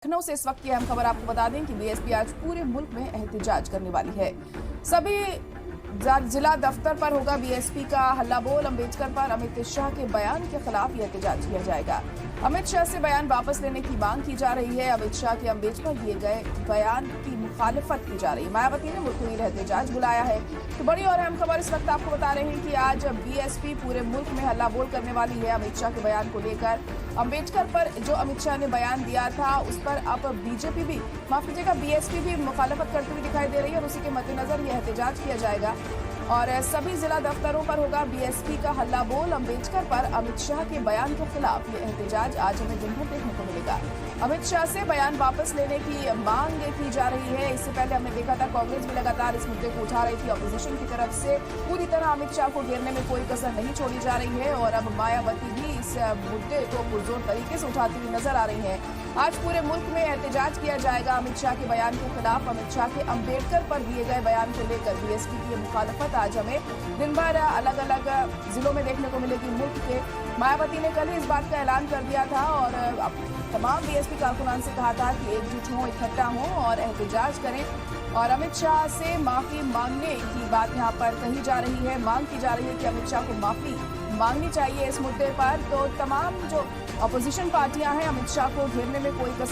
लखनऊ से इस वक्त की अहम खबर आपको बता दें कि बीएसपी आज पूरे मुल्क में एहतजाज करने वाली है। सभी जिला दफ्तर पर होगा बीएसपी का हल्ला बोल। अम्बेडकर पर अमित शाह के बयान के खिलाफ यह एहतजाज किया जाएगा। अमित शाह से बयान वापस लेने की मांग की जा रही है। अमित शाह के अम्बेडकर दिए गए बयान की मुखालिफत की जा रही है। मायावती ने मुल्क में एहतजाज बुलाया है। तो बड़ी और अहम खबर इस वक्त आपको बता रहे हैं कि आज बीएसपी पूरे मुल्क में हल्ला बोल करने वाली है अमित शाह के बयान को लेकर। अम्बेडकर पर जो अमित शाह ने बयान दिया था उस पर अब बीजेपी भी, माफ कीजिएगा, बीएसपी भी मुखालफत करती हुई दिखाई दे रही है और उसी के मद्देनजर यह एहतजाज किया जाएगा और सभी जिला दफ्तरों पर होगा बीएसपी का हल्ला बोल। अम्बेडकर पर अमित शाह के बयान के खिलाफ ये एहतजाज आज हमें दिन भर देखने को मिलेगा। अमित शाह से बयान वापस लेने की मांग की जा रही है। इससे पहले हमने देखा था कांग्रेस भी लगातार इस मुद्दे को उठा रही थी। ऑपोजिशन की तरफ से पूरी तरह अमित शाह को घेरने में कोई कसर नहीं छोड़ी जा रही है और अब मायावती भी इस मुद्दे को पुरजोर तरीके से उठाती हुई नजर आ रही है। आज पूरे मुल्क में एहतजाज किया जाएगा अमित शाह के बयान के खिलाफ। अमित शाह के अम्बेडकर पर दिए गए बयान को लेकर बीएसपी की मुखालफत आज हमें दिन भर अलग अलग जिलों में देखने को मिलेगी मुल्क के। मायावती ने कल ही इस बात का ऐलान कर दिया था और तमाम बीएसपी कारकुनान से कहा था कि एकजुट हों, इकट्ठा हों और एहतजाज करें। और अमित शाह से माफी मांगने की बात यहाँ पर कही जा रही है। मांग की जा रही है कि अमित शाह को माफी मांगनी चाहिए इस मुद्दे पर। तो तमाम जो अपोजिशन पार्टियां हैं अमित शाह को घेरने में कोई